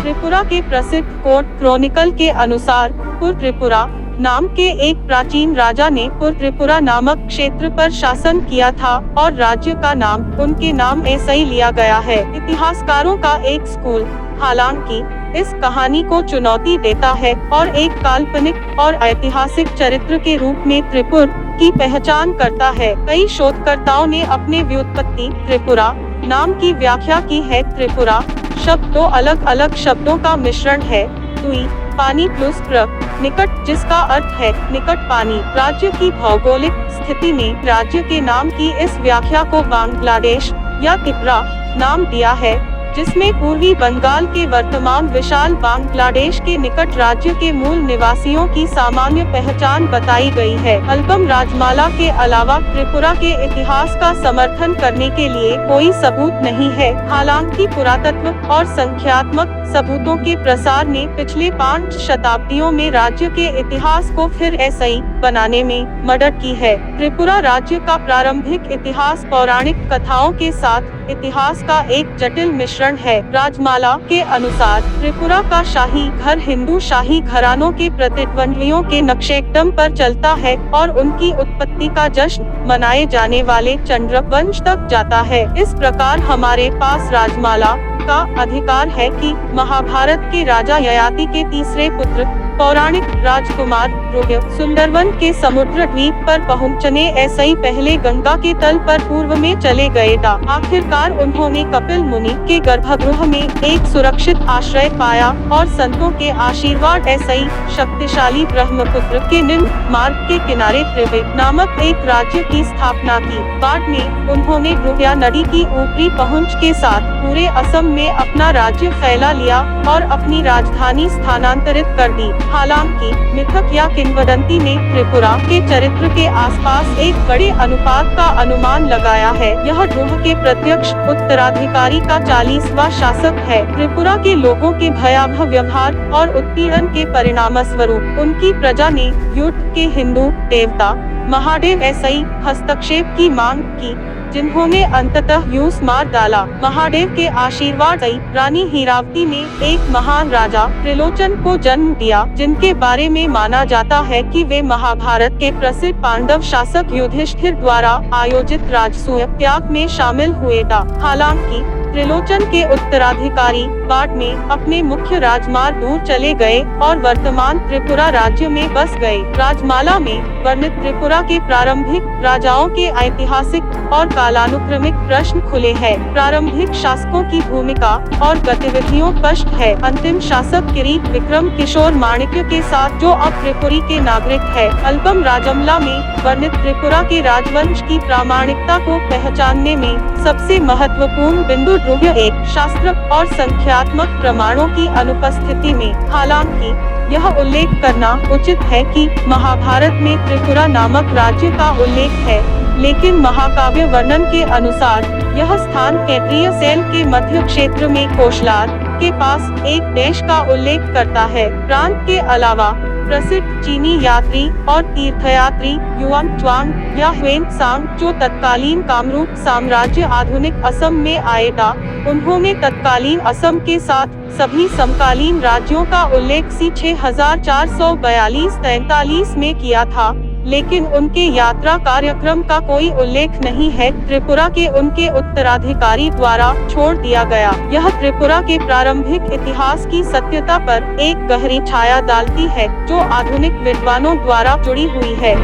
त्रिपुरा के प्रसिद्ध court Chronicle के अनुसार पुर त्रिपुरा नाम के एक प्राचीन राजा ने पुर त्रिपुरा नामक क्षेत्र पर शासन किया था और राज्य का नाम उनके नाम ऐसे ही लिया गया है। इतिहासकारों का एक स्कूल हालांकि इस कहानी को चुनौती देता है और एक काल्पनिक और ऐतिहासिक चरित्र के रूप में त्रिपुर की पहचान करता है। कई शोधकर्ताओं ने अपने व्युत्पत्ति त्रिपुरा नाम की व्याख्या की है। त्रिपुरा शब्द दो अलग अलग शब्दों का मिश्रण है, द्वि पानी प्लस प्र निकट, जिसका अर्थ है निकट पानी। राज्य की भौगोलिक स्थिति ने राज्य के नाम की इस व्याख्या को बांग्लादेश या त्रिपुरा नाम दिया है, जिसमें पूर्वी बंगाल के वर्तमान विशाल बांग्लादेश के निकट राज्य के मूल निवासियों की सामान्य पहचान बताई गई है। एल्बम राजमाला के अलावा त्रिपुरा के इतिहास का समर्थन करने के लिए कोई सबूत नहीं है। हालांकि पुरातत्व और संख्यात्मक सबूतों के प्रसार ने पिछले 5 शताब्दियों में राज्य के इतिहास को फिर ऐसे ही बनाने में मदद की है। त्रिपुरा राज्य का प्रारंभिक इतिहास पौराणिक कथाओं के साथ इतिहास का एक जटिल मिश्रण है। राजमाला के अनुसार त्रिपुरा का शाही घर हिंदू शाही घरानों के प्रतिद्वंद्वियों के नक्शेकदम पर चलता है और उनकी उत्पत्ति का जश्न मनाए जाने वाले चंद्र वंश तक जाता है। इस प्रकार हमारे पास राजमाला का अधिकार है कि महाभारत के राजा ययाति के तीसरे पुत्र पौराणिक राजकुमार रुद्र सुंदरवन के समुद्र द्वीप पर पहुंचने ऐसे ही पहले गंगा के तल पर पूर्व में चले गए था। आखिरकार उन्होंने कपिल मुनि के गर्भगृह में एक सुरक्षित आश्रय पाया और संतों के आशीर्वाद ऐसे ही शक्तिशाली ब्रह्मपुत्र के निम्न मार्ग के किनारे त्रिवेद नामक एक राज्य की स्थापना की। बाद में उन्होंने रुद्या नदी की ऊपरी पहुंच के साथ पूरे असम में अपना राज्य फैला लिया और अपनी राजधानी स्थानांतरित कर दी। हालांकि मिथक या किंवदंती ने त्रिपुरा के चरित्र के आसपास एक बड़े अनुपात का अनुमान लगाया है। यह ध्रुव के प्रत्यक्ष उत्तराधिकारी का 40वां शासक है। त्रिपुरा के लोगों के भयावह व्यवहार और उत्पीड़न के परिणामस्वरूप उनकी प्रजा ने युद्ध के हिंदू देवता महादेव ऐसे ही हस्तक्षेप की मांग की, जिन्होंने अंततः यूस मार डाला। महादेव के आशीर्वाद से रानी हीरावती ने एक महान राजा त्रिलोचन को जन्म दिया, जिनके बारे में माना जाता है कि वे महाभारत के प्रसिद्ध पांडव शासक युधिष्ठिर द्वारा आयोजित राजसूय त्याग में शामिल हुए था। हालांकि त्रिलोचन के उत्तराधिकारी बाद में अपने मुख्य राजमार्ग दूर चले गए और वर्तमान त्रिपुरा राज्य में बस गए। राजमाला में वर्णित त्रिपुरा के प्रारंभिक राजाओं के ऐतिहासिक और कालानुक्रमिक प्रश्न खुले हैं। प्रारंभिक शासकों की भूमिका और गतिविधियों स्पष्ट है। अंतिम शासक किरीट विक्रम किशोर माणिक्य के साथ, जो अब त्रिपुरी के नागरिक है। एल्बम राजमला में वर्णित त्रिपुरा के राजवंश की प्रामाणिकता को पहचानने में सबसे महत्वपूर्ण बिंदु ध्रुव एक शास्त्र और संख्यात्मक प्रमाणों की अनुपस्थिति में। हालांकि यह उल्लेख करना उचित है कि महाभारत में त्रिपुरा नामक राज्य का उल्लेख है, लेकिन महाकाव्य वर्णन के अनुसार यह स्थान कैत्रीय सेल के मध्य क्षेत्र में कोशलार के पास एक देश का उल्लेख करता है। प्रांत के अलावा प्रसिद्ध चीनी यात्री और तीर्थयात्री युआंग च्वांग या ह्वेनसांग, जो तत्कालीन कामरूप साम्राज्य आधुनिक असम में आए था, उन्होंने तत्कालीन असम के साथ सभी समकालीन राज्यों का उल्लेख सी 6442-43 में किया था, लेकिन उनके यात्रा कार्यक्रम का कोई उल्लेख नहीं है। त्रिपुरा के उनके उत्तराधिकारी द्वारा छोड़ दिया गया। यह त्रिपुरा के प्रारंभिक इतिहास की सत्यता पर एक गहरी छाया डालती है, जो आधुनिक विद्वानों द्वारा जुड़ी हुई है।